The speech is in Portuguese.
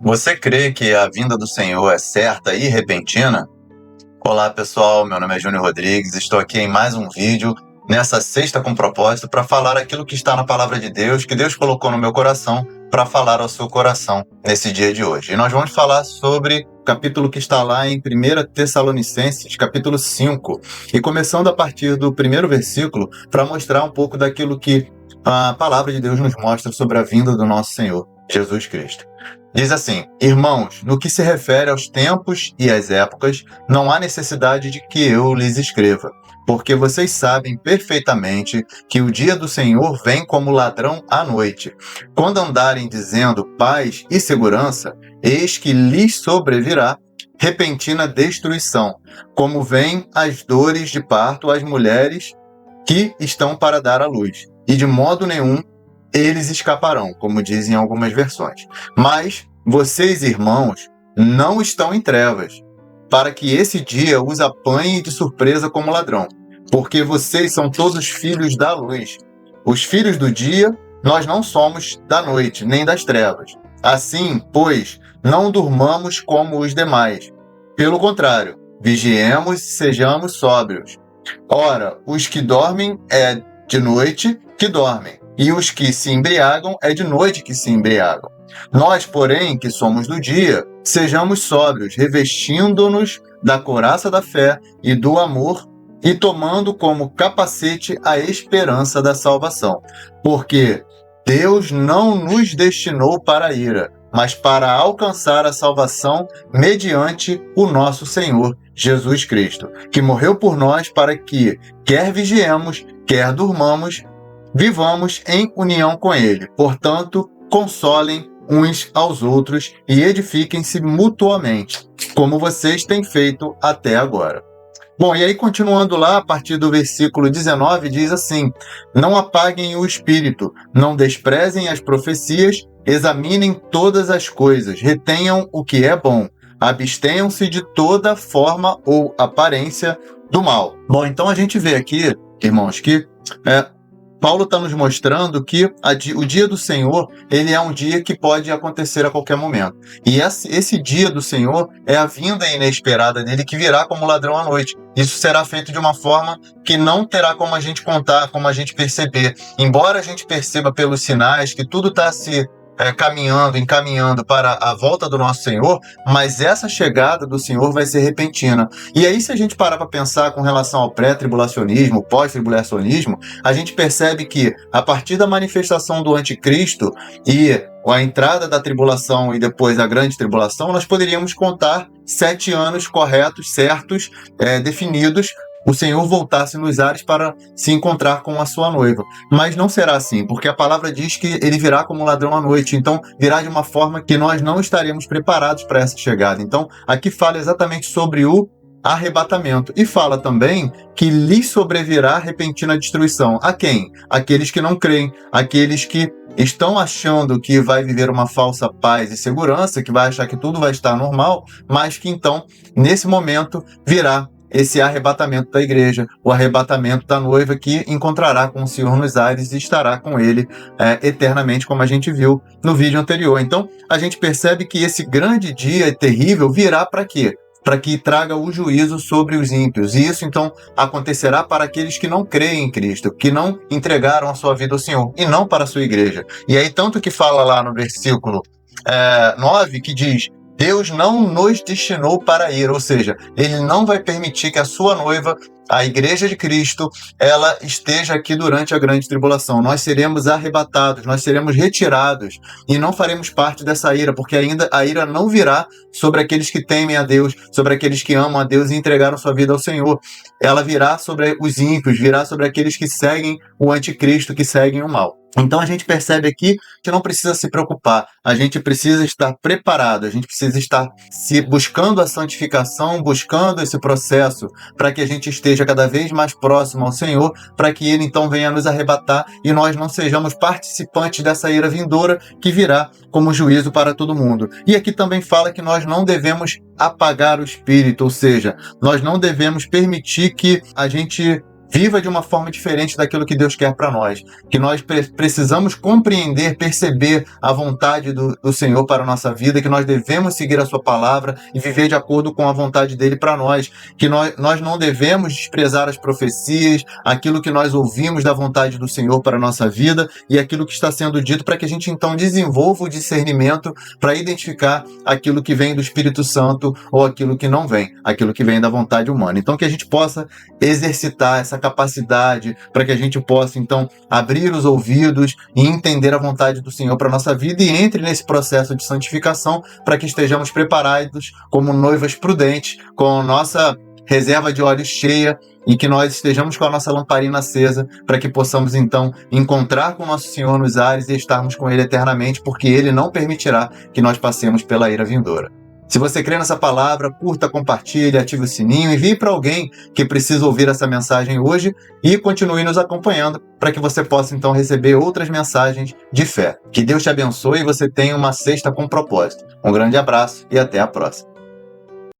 Você crê que a vinda do Senhor é certa e repentina? Olá pessoal, meu nome é Júnior Rodrigues, estou aqui em mais um vídeo, nessa sexta com propósito, para falar aquilo que está na Palavra de Deus, que Deus colocou no meu coração, para falar ao seu coração nesse dia de hoje. E nós vamos falar sobre o capítulo que está lá em 1 Tessalonicenses, capítulo 5, e começando a partir do primeiro versículo, para mostrar um pouco daquilo que a Palavra de Deus nos mostra sobre a vinda do nosso Senhor, Jesus Cristo. Diz assim: irmãos, no que se refere aos tempos e às épocas, não há necessidade de que eu lhes escreva, porque vocês sabem perfeitamente que o dia do Senhor vem como ladrão à noite. Quando andarem dizendo paz e segurança, eis que lhes sobrevirá repentina destruição, como vêm as dores de parto às mulheres que estão para dar à luz, e de modo nenhum eles escaparão, como dizem algumas versões. Mas vocês, irmãos, não estão em trevas, para que esse dia os apanhe de surpresa como ladrão, porque vocês são todos filhos da luz. Os filhos do dia, nós não somos da noite, nem das trevas. Assim, pois, não durmamos como os demais. Pelo contrário, vigiemos e sejamos sóbrios. Ora, os que dormem é de noite que dormem, e os que se embriagam é de noite que se embriagam. Nós, porém, que somos do dia, sejamos sóbrios, revestindo-nos da couraça da fé e do amor, e tomando como capacete a esperança da salvação. Porque Deus não nos destinou para a ira, mas para alcançar a salvação mediante o nosso Senhor Jesus Cristo, que morreu por nós para que, quer vigiemos, quer durmamos, vivamos em união com Ele. Portanto, consolem uns aos outros e edifiquem-se mutuamente, como vocês têm feito até agora. Bom, e aí continuando lá, a partir do versículo 19, diz assim: não apaguem o espírito, não desprezem as profecias, examinem todas as coisas, retenham o que é bom, abstenham-se de toda forma ou aparência do mal. Bom, então a gente vê aqui, irmãos, que Paulo está nos mostrando que o dia do Senhor, ele é um dia que pode acontecer a qualquer momento. E esse dia do Senhor é a vinda inesperada dele, que virá como ladrão à noite. Isso será feito de uma forma que não terá como a gente contar, como a gente perceber. Embora a gente perceba pelos sinais que tudo está se encaminhando para a volta do nosso Senhor, mas essa chegada do Senhor vai ser repentina. E aí, se a gente parar para pensar com relação ao pré-tribulacionismo, pós-tribulacionismo, a gente percebe que, a partir da manifestação do anticristo e a entrada da tribulação e depois a grande tribulação, nós poderíamos contar 7 anos corretos, certos, definidos, o Senhor voltasse nos ares para se encontrar com a sua noiva. Mas não será assim, porque a palavra diz que ele virá como ladrão à noite, então virá de uma forma que nós não estaremos preparados para essa chegada. Então, aqui fala exatamente sobre o arrebatamento. E fala também que lhes sobrevirá repentina destruição. A quem? Aqueles que não creem, aqueles que estão achando que vai viver uma falsa paz e segurança, que vai achar que tudo vai estar normal, mas que então, nesse momento, virá esse arrebatamento da igreja, o arrebatamento da noiva que encontrará com o Senhor nos ares e estará com ele eternamente, como a gente viu no vídeo anterior. Então, a gente percebe que esse grande dia terrível virá para quê? Para que traga o juízo sobre os ímpios. E isso, então, acontecerá para aqueles que não creem em Cristo, que não entregaram a sua vida ao Senhor, e não para a sua igreja. E aí, tanto que fala lá no versículo 9, que diz: Deus não nos destinou para a ira, ou seja, Ele não vai permitir que a sua noiva, a igreja de Cristo, ela esteja aqui durante a grande tribulação. Nós seremos arrebatados, nós seremos retirados e não faremos parte dessa ira, porque ainda a ira não virá sobre aqueles que temem a Deus, sobre aqueles que amam a Deus e entregaram sua vida ao Senhor. Ela virá sobre os ímpios, virá sobre aqueles que seguem o anticristo, que seguem o mal. Então a gente percebe aqui que não precisa se preocupar, a gente precisa estar preparado, a gente precisa estar buscando a santificação, buscando esse processo para que a gente esteja cada vez mais próximo ao Senhor, para que Ele então venha nos arrebatar e nós não sejamos participantes dessa ira vindoura que virá como juízo para todo mundo. E aqui também fala que nós não devemos apagar o espírito, ou seja, nós não devemos permitir que a gente Viva de uma forma diferente daquilo que Deus quer para nós. Que nós precisamos compreender, perceber a vontade do Senhor para a nossa vida, que nós devemos seguir a sua palavra e viver de acordo com a vontade dele para nós. Que nós não devemos desprezar as profecias, aquilo que nós ouvimos da vontade do Senhor para a nossa vida e aquilo que está sendo dito, para que a gente então desenvolva o discernimento para identificar aquilo que vem do Espírito Santo ou aquilo que não vem, aquilo que vem da vontade humana. Então que a gente possa exercitar essa capacidade para que a gente possa então abrir os ouvidos e entender a vontade do Senhor para a nossa vida e entre nesse processo de santificação para que estejamos preparados como noivas prudentes, com a nossa reserva de óleo cheia e que nós estejamos com a nossa lamparina acesa para que possamos então encontrar com o nosso Senhor nos ares e estarmos com Ele eternamente, porque Ele não permitirá que nós passemos pela ira vindoura. Se você crê nessa palavra, curta, compartilhe, ative o sininho, envie para alguém que precisa ouvir essa mensagem hoje e continue nos acompanhando para que você possa então receber outras mensagens de fé. Que Deus te abençoe e você tenha uma sexta com propósito. Um grande abraço e até a próxima.